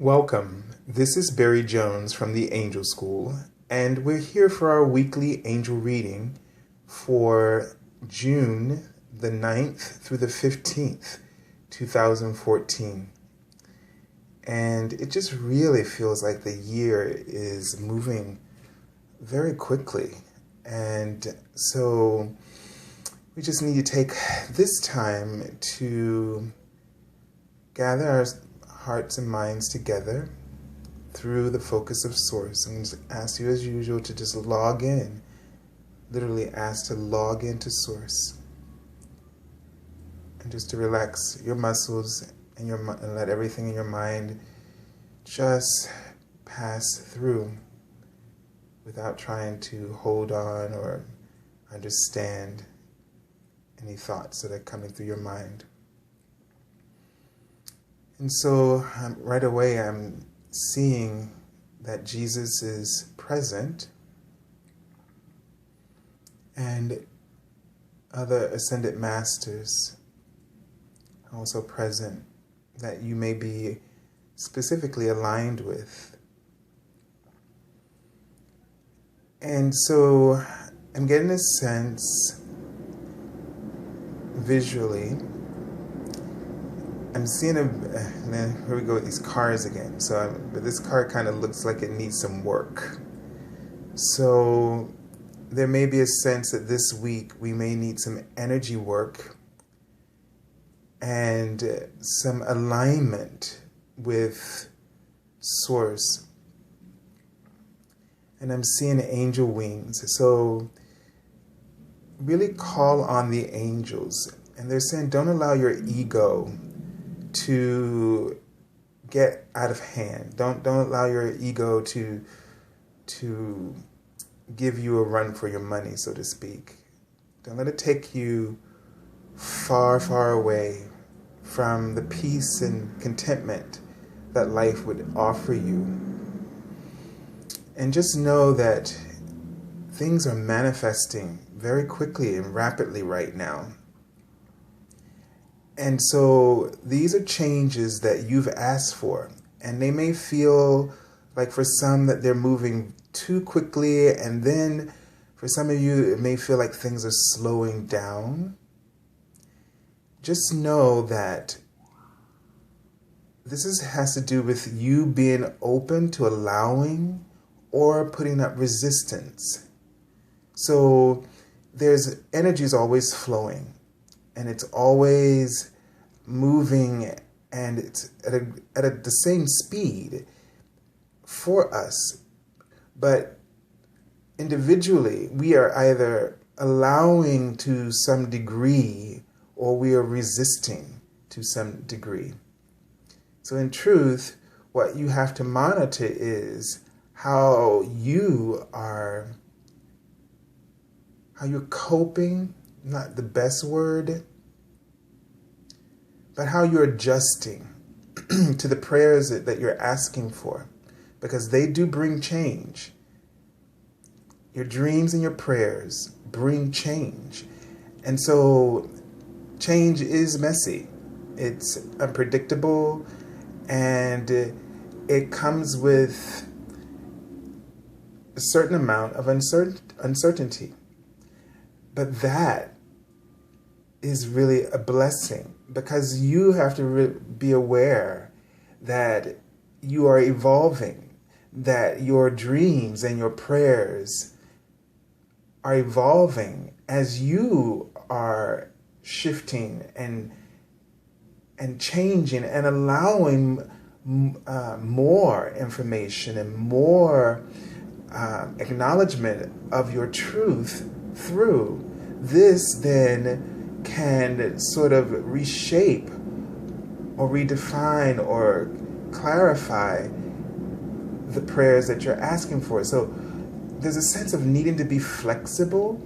Welcome. This is Barry Jones from the Angel School, and we're here for our weekly angel reading for June the 9th through the 15th, 2014. And it just really feels like the year is moving very quickly. And so we just need to take this time to gather our hearts and minds together through the focus of Source. I'm going to ask you as usual to just log in, literally ask to log into Source, and just to relax your muscles and and let everything in your mind just pass through without trying to hold on or understand any thoughts that are coming through your mind. And so right away I'm seeing that Jesus is present and other ascended masters are also present that you may be specifically aligned with. And so I'm getting a sense visually. I'm seeing here we go with these cars again. But this car kind of looks like it needs some work. So there may be a sense that this week we may need some energy work and some alignment with Source. And I'm seeing angel wings. So really call on the angels. And they're saying, don't allow your ego to get out of hand. Don't allow your ego to give you a run for your money, so to speak. Don't let it take you far, far away from the peace and contentment that life would offer you. And just know that things are manifesting very quickly and rapidly right now. And so these are changes that you've asked for. And they may feel like for some that they're moving too quickly. And then for some of you, it may feel like things are slowing down. Just know that this has to do with you being open to allowing or putting up resistance. So there's energy is always flowing. And it's always moving, and it's at the same speed for us. But individually, we are either allowing to some degree or we are resisting to some degree. So in truth, what you have to monitor is how you're coping. Not the best word, but how you're adjusting to the prayers that you're asking for, because they do bring change. Your dreams and your prayers bring change. And so change is messy. It's unpredictable, and it comes with a certain amount of uncertainty. But that is really a blessing, because you have to be aware that you are evolving, that your dreams and your prayers are evolving as you are shifting and changing and allowing more information and more acknowledgement of your truth through. This then can sort of reshape or redefine or clarify the prayers that you're asking for. So there's a sense of needing to be flexible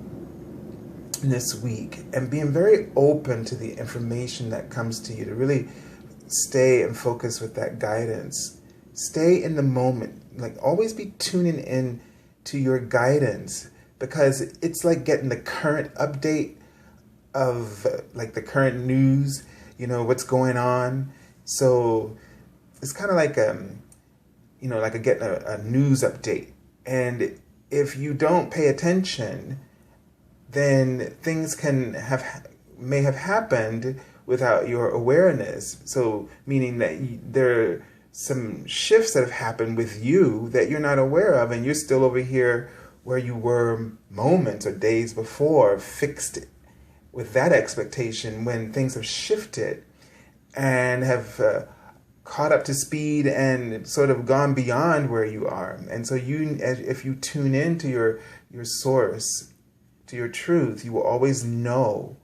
this week and being very open to the information that comes to you, to really stay and focus with that guidance. Stay in the moment. Like, always be tuning in to your guidance, because it's like getting the current update of like the current news, what's going on. So it's kind of like like getting a news update. And if you don't pay attention, then things may have happened without your awareness. So meaning that there are some shifts that have happened with you that you're not aware of, and you're still over here where you were moments or days before, fixed with that expectation, when things have shifted and have caught up to speed and sort of gone beyond where you are. And so if you tune into your source, to your truth, you will always know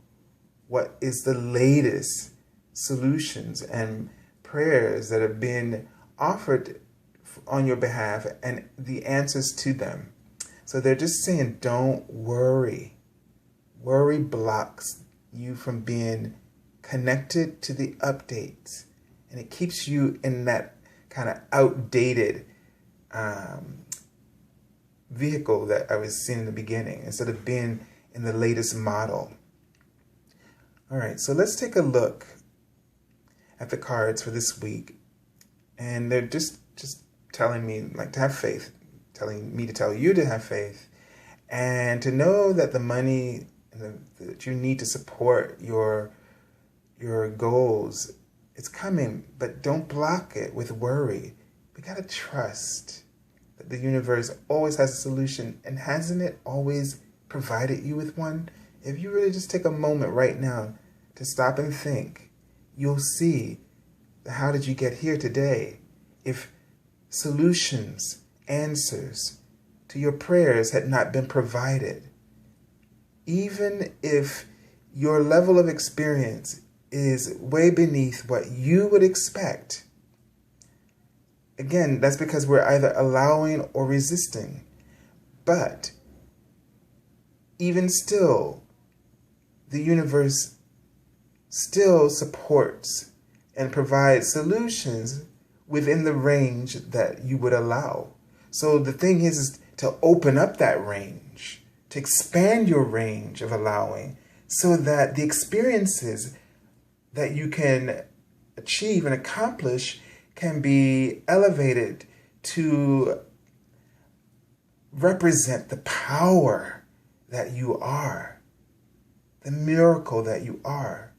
what is the latest solutions and prayers that have been offered on your behalf and the answers to them. So they're just saying, don't worry. Worry blocks you from being connected to the updates. And it keeps you in that kind of outdated vehicle that I was seeing in the beginning, instead of being in the latest model. All right, so let's take a look at the cards for this week. And they're just telling me to have faith, telling me to tell you to have faith, and to know that the money that you need to support your goals, it's coming, but don't block it with worry. We got to trust that the universe always has a solution, and hasn't it always provided you with one? If you really just take a moment right now to stop and think, you'll see how did you get here today? If solutions, answers to your prayers had not been provided, even if your level of experience is way beneath what you would expect, again, that's because we're either allowing or resisting. But even still, the universe still supports and provides solutions within the range that you would allow. So the thing is to open up that range, to expand your range of allowing, so that the experiences that you can achieve and accomplish can be elevated to represent the power that you are, the miracle that you are.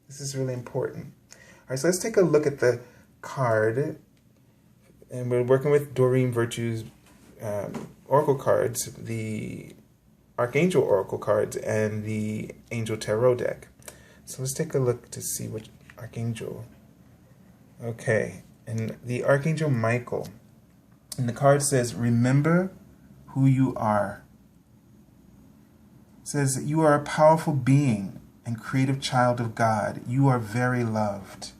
This is really important. All right, so let's take a look at the card. And we're working with Doreen Virtue's oracle cards, the Archangel oracle cards, and the Angel Tarot deck. So let's take a look to see what Archangel. Okay, and the Archangel Michael. And the card says, remember who you are. It says, you are a powerful being and creative child of God. You are very loved.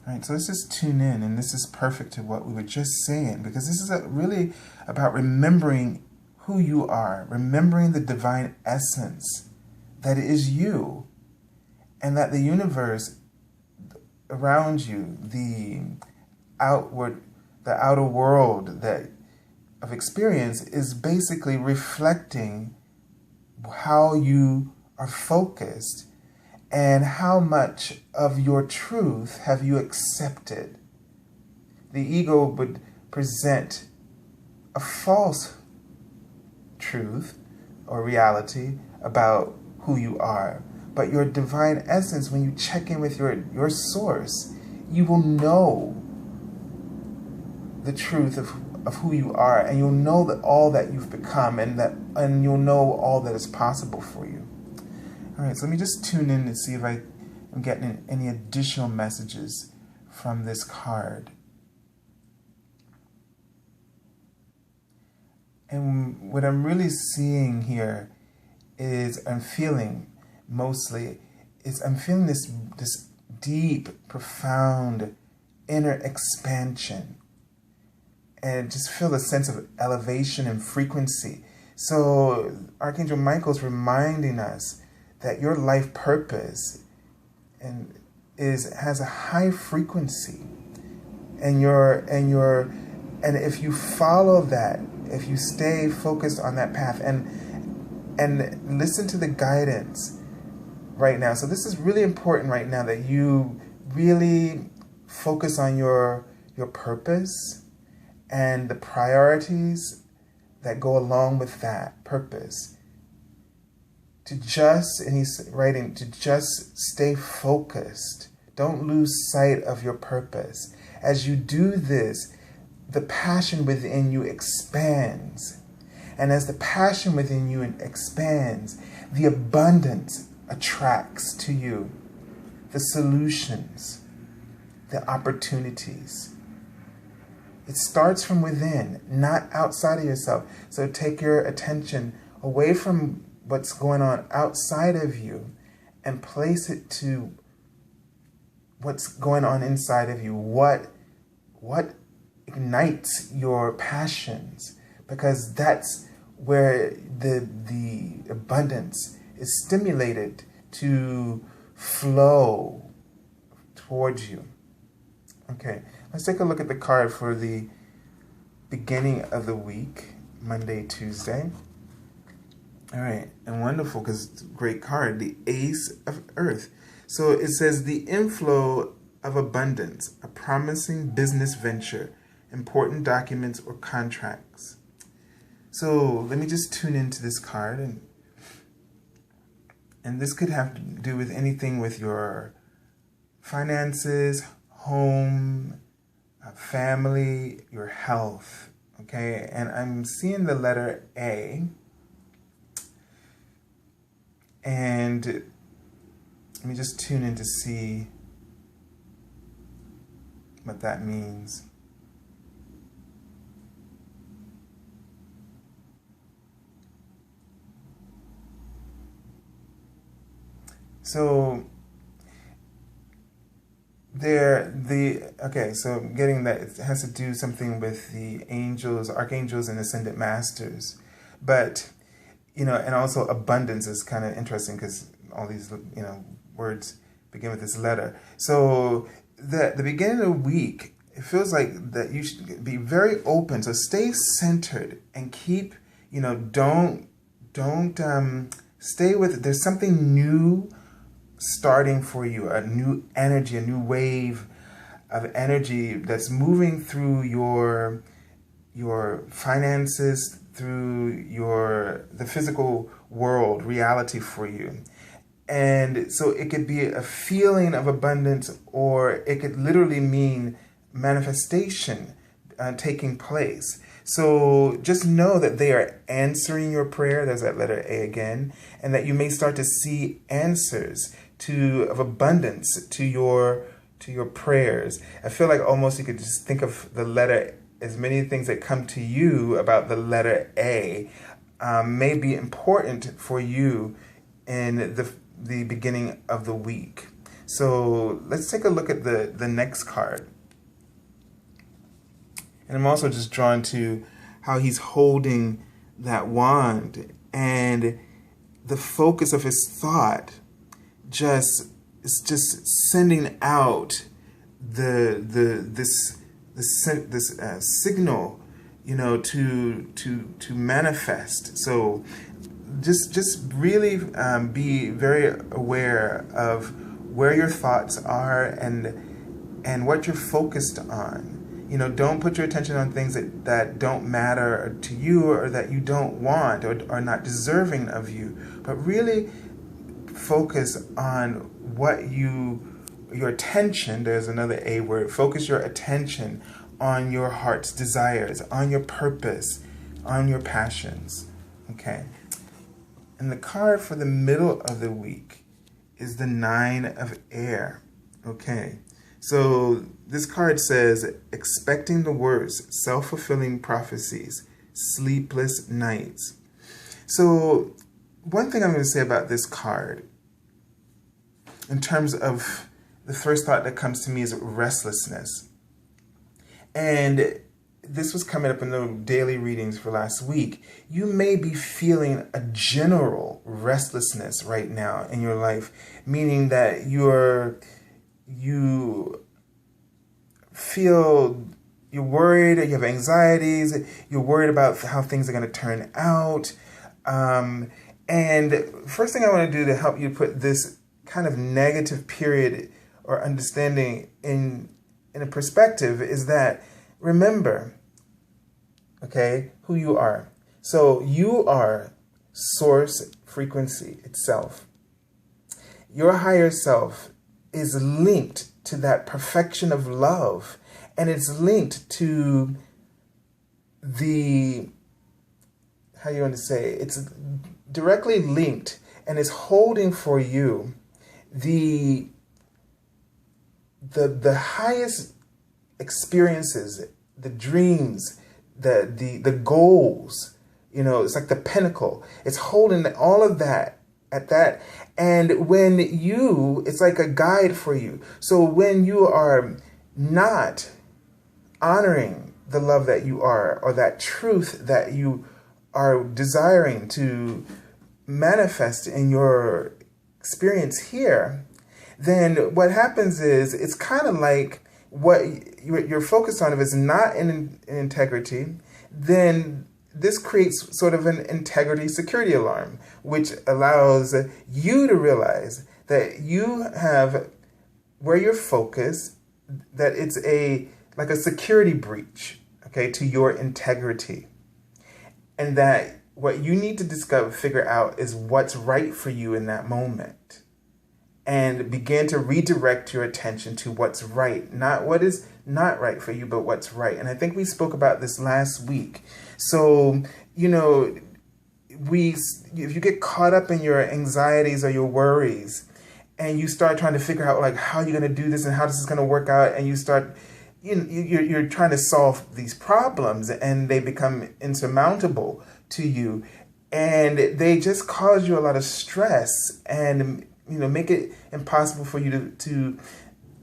All right, so let's just tune in, and this is perfect to what we were just saying, because this is really about remembering who you are, remembering the divine essence that is you, and that the universe around you, the outer world of experience, is basically reflecting how you are focused and how much of your truth have you accepted. The ego would present a false truth or reality about who you are. But your divine essence, when you check in with your source, you will know the truth of who you are, and you'll know that all that you've become, and you'll know all that is possible for you. All right, so let me just tune in and see if I am getting any additional messages from this card. And what I'm really seeing here is, I'm feeling this deep, profound inner expansion, and just feel a sense of elevation and frequency. So Archangel Michael's reminding us that your life purpose has a high frequency, and if you follow that, if you stay focused on that path and listen to the guidance right now. So this is really important right now, that you really focus on your purpose and the priorities that go along with that purpose. And he's writing, to just stay focused. Don't lose sight of your purpose. As you do this, the passion within you expands. And as the passion within you expands, the abundance attracts to you the solutions, the opportunities. It starts from within, not outside of yourself. So take your attention away from what's going on outside of you and place it to what's going on inside of you. What ignites your passions? Because that's where the abundance is stimulated to flow towards you. Okay, let's take a look at the card for the beginning of the week, Monday, Tuesday. All right, and wonderful, because it's a great card, the Ace of Earth. So it says the inflow of abundance, a promising business venture, important documents or contracts. So let me just tune into this card, and this could have to do with anything with your finances, home, family, your health, okay? And I'm seeing the letter A, and let me just tune in to see what that means. So so getting that, it has to do something with the angels, archangels, and ascended masters. But, and also abundance is kind of interesting because all these, words begin with this letter. So the beginning of the week, it feels like that you should be very open. So stay centered and keep, don't stay with it. There's something new starting for you, a new energy, a new wave of energy that's moving through your finances, through the physical world, reality for you. And so it could be a feeling of abundance, or it could literally mean manifestation taking place. So just know that they are answering your prayer. There's that letter A again. And that you may start to see answers of abundance to your prayers. I feel like almost you could just think of the letter, as many things that come to you about the letter A may be important for you in the beginning of the week. So let's take a look at the next card. And I'm also just drawn to how he's holding that wand, and the focus of his thought is just sending out this signal, to manifest. So just really be very aware of where your thoughts are and what you're focused on. Don't put your attention on things that don't matter to you, or that you don't want, or are not deserving of you, but really focus on what your attention, there's another A word, focus your attention on your heart's desires, on your purpose, on your passions, okay? And the card for the middle of the week is the Nine of Air, okay? So this card says, expecting the worst, self-fulfilling prophecies, sleepless nights. So one thing I'm going to say about this card, in terms of the first thought that comes to me, is restlessness. And this was coming up in the daily readings for last week. You may be feeling a general restlessness right now in your life, meaning that you feel you're worried, you have anxieties, you're worried about how things are going to turn out. And first thing I want to do to help you put this kind of negative period or understanding in a perspective is that, remember, okay, who you are. So you are source frequency itself. Your higher self is linked to that perfection of love, and it's linked to the, how you want to say, it's directly linked and is holding for you the highest experiences, the dreams, the goals. You know, it's like the pinnacle. It's holding all of that at that. And when it's like a guide for you. So when you are not honoring the love that you are, or that truth that you are desiring to manifest in your experience here, then what happens is it's kind of like what you're focused on, if it's not in integrity, then this creates sort of an integrity security alarm, which allows you to realize that you have where you're focused, that it's like a security breach, okay, to your integrity. And that what you need to figure out is what's right for you in that moment. And begin to redirect your attention to what's right, not what is not right for you, but what's right. And I think we spoke about this last week. So, you know, if you get caught up in your anxieties or your worries, and you start trying to figure out like how you're going to do this and how this is going to work out, and you start, you're trying to solve these problems, and they become insurmountable to you, and they just cause you a lot of stress and make it impossible for you to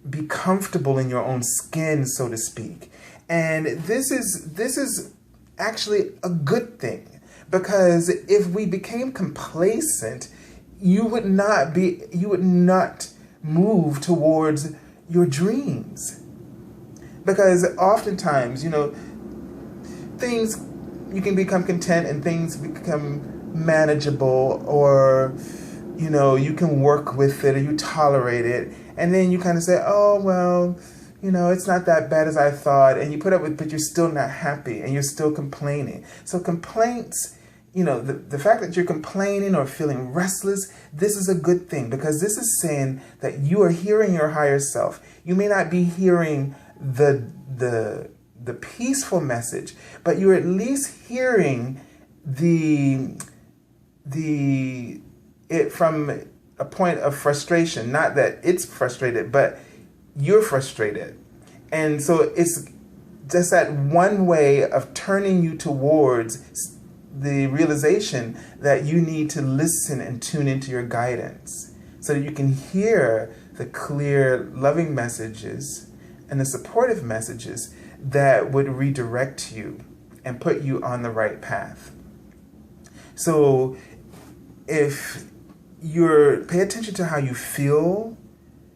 be comfortable in your own skin, so to speak. And this is actually a good thing, because if we became complacent, you would not move towards your dreams. Because oftentimes, things, you can become content and things become manageable, or you can work with it, or you tolerate it, and then you kind of say, oh, well, it's not that bad as I thought, and you put up with it, but you're still not happy, and you're still complaining. So complaints, the fact that you're complaining or feeling restless, this is a good thing, because this is saying that you are hearing your higher self. You may not be hearing the peaceful message, but you're at least hearing it from a point of frustration. Not that it's frustrated, but you're frustrated. And so it's just that one way of turning you towards the realization that you need to listen and tune into your guidance, so that you can hear the clear, loving messages and the supportive messages that would redirect you and put you on the right path. So if pay attention to how you feel,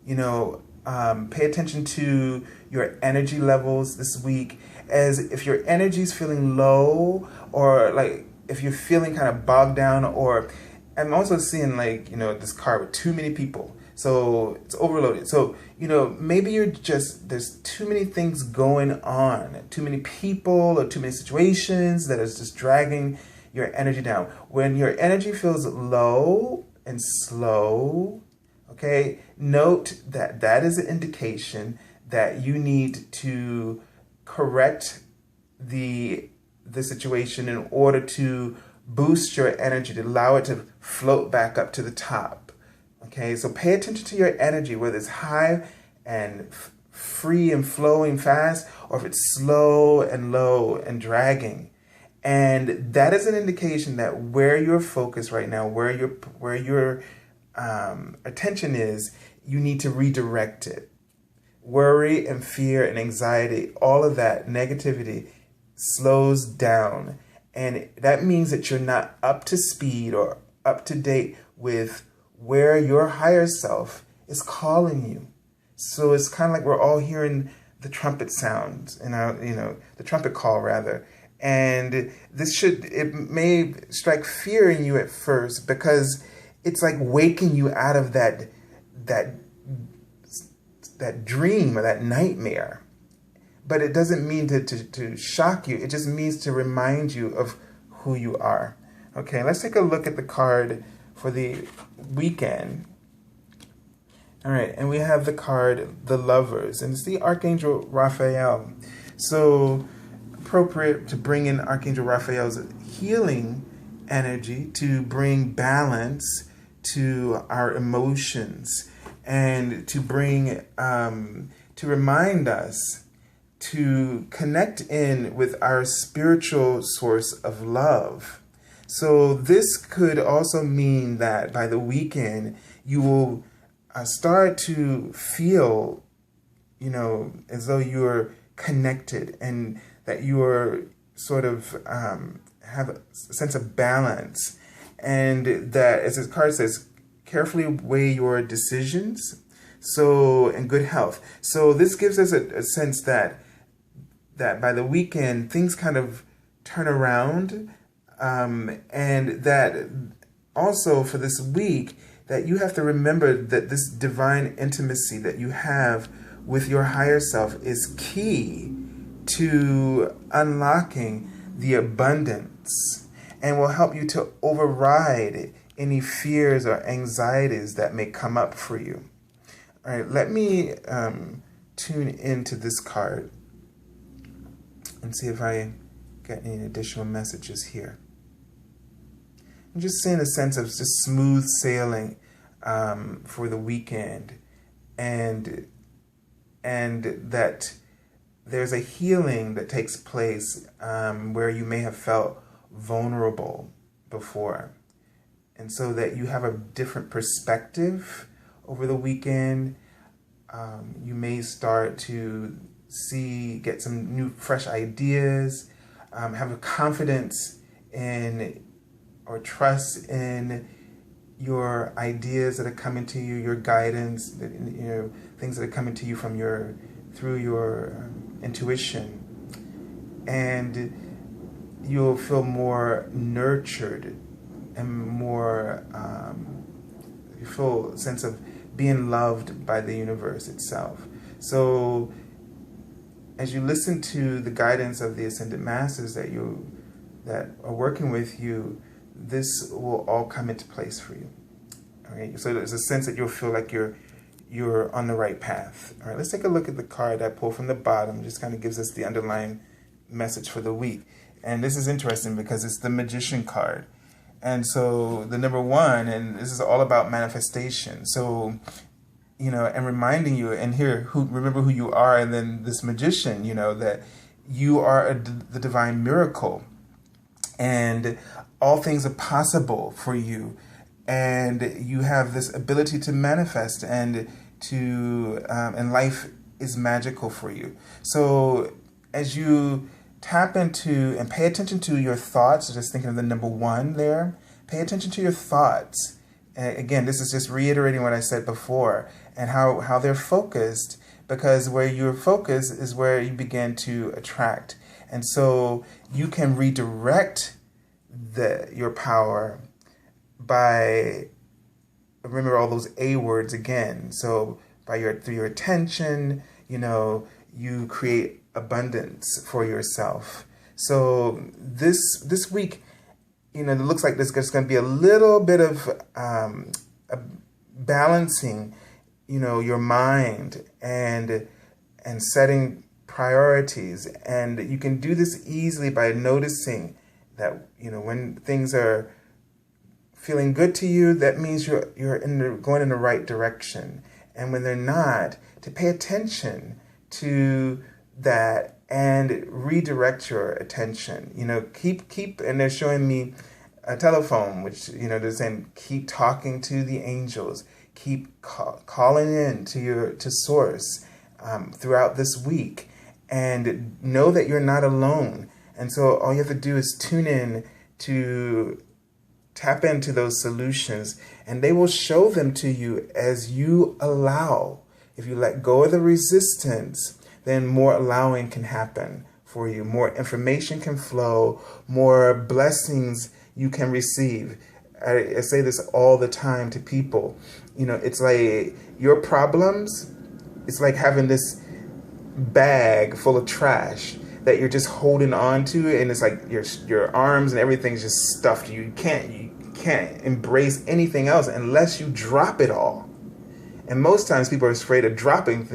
pay attention to your energy levels this week, as if your energy is feeling low, or like if you're feeling kind of bogged down, or I'm also seeing this car with too many people. So it's overloaded. So, maybe there's too many things going on, too many people or too many situations that is just dragging your energy down. When your energy feels low and slow, okay, note that is an indication that you need to correct the situation in order to boost your energy, to allow it to float back up to the top. Okay, so pay attention to your energy, whether it's high and free and flowing fast, or if it's slow and low and dragging. And that is an indication that where you're focused right now, where your attention is, you need to redirect it. Worry and fear and anxiety, all of that negativity slows down. And that means that you're not up to speed or up to date with where your higher self is calling you. So it's kind of like we're all hearing the trumpet sound, the trumpet call rather. And it may strike fear in you at first, because it's like waking you out of that dream or that nightmare. but it doesn't mean to shock you. It just means to remind you of who you are. Okay, let's take a look at the card for the weekend. All right, and we have the card, the Lovers, and it's the Archangel Raphael. So appropriate to bring in Archangel Raphael's healing energy to bring balance to our emotions and to bring, to remind us to connect in with our spiritual source of love. So this could also mean that by the weekend, you will start to feel, as though you're connected and that you're sort of have a sense of balance. And that, as the card says, carefully weigh your decisions. So, in good health. So this gives us a sense that by the weekend, things kind of turn around. And that also for this week, that you have to remember that this divine intimacy that you have with your higher self is key to unlocking the abundance and will help you to override any fears or anxieties that may come up for you. All right, let me tune into this card and see if I get any additional messages here. I'm just seeing a sense of just smooth sailing for the weekend, and that there's a healing that takes place where you may have felt vulnerable before, and so that you have a different perspective over the weekend. You may start to get some new, fresh ideas, have a confidence in or trust in your ideas that are coming to you, your guidance, things that are coming to you through your intuition, and you'll feel more nurtured and more. You feel a sense of being loved by the universe itself. So, as you listen to the guidance of the Ascended Masters that are working with you, this will all come into place for you. All right. So there's a sense that you'll feel like you're on the right path. All right. Let's take a look at the card I pulled from the bottom. It just kind of gives us the underlying message for the week. And this is interesting because it's the Magician card. And so the number 1, and this is all about manifestation. So, and reminding you, and here, remember who you are, and then this magician, that you are the divine miracle. And all things are possible for you, and you have this ability to manifest, and and life is magical for you. So as you tap into and pay attention to your thoughts, just thinking of the number 1 there, pay attention to your thoughts. Again, this is just reiterating what I said before, and how they're focused, because where you're focused is where you begin to attract. And so you can redirect your power by, remember all those A words again. So through your attention, you create abundance for yourself. So this week, it looks like there's going to be a little bit of balancing, your mind and setting priorities. And you can do this easily by noticing that, when things are feeling good to you, that means you're going in the right direction. And when they're not, to pay attention to that and redirect your attention. Keep, and they're showing me a telephone, which, they're saying keep talking to the angels, keep calling in to source throughout this week, and know that you're not alone. And so all you have to do is tune in to tap into those solutions, and they will show them to you as you allow. If you let go of the resistance, then more allowing can happen for you. More information can flow, more blessings you can receive. I say this all the time to people. It's like your problems, it's like having this bag full of trash that you're just holding on to, and it's like your arms and everything's just stuffed. You can't embrace anything else unless you drop it all. And most times people are afraid of dropping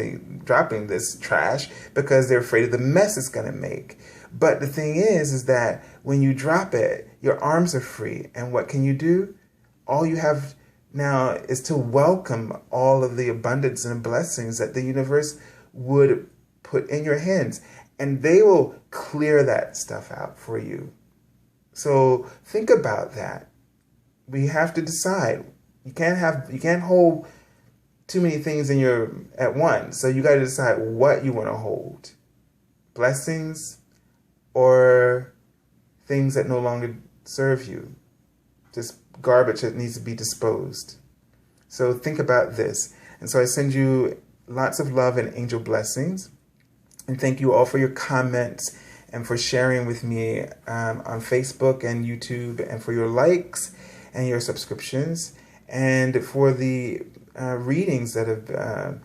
this trash because they're afraid of the mess it's going to make. But the thing is that when you drop it, your arms are free. And what can you do? All you have now is to welcome all of the abundance and blessings that the universe would put in your hands. And they will clear that stuff out for you. So think about that. We have to decide. You can't hold too many things at once. So you got to decide what you want to hold. Blessings or things that no longer serve you. Just garbage that needs to be disposed. So think about this. And so I send you lots of love and angel blessings. And thank you all for your comments and for sharing with me on Facebook and YouTube, and for your likes and your subscriptions, and for the readings that have,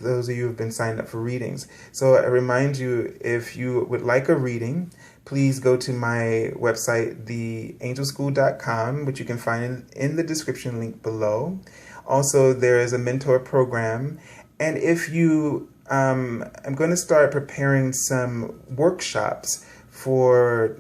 those of you who have been signed up for readings. So I remind you, if you would like a reading, please go to my website, theangelschool.com, which you can find in the description link below. Also, there is a mentor program. And if you, I'm going to start preparing some workshops for,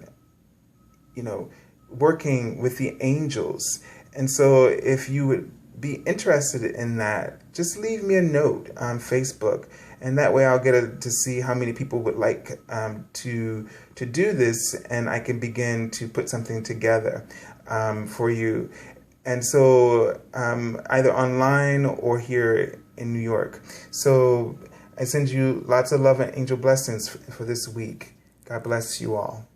working with the angels. And so if you would be interested in that, just leave me a note on Facebook, and that way I'll get to see how many people would like to do this, and I can begin to put something together for you. And so either online or here in New York. So I send you lots of love and angel blessings for this week. God bless you all.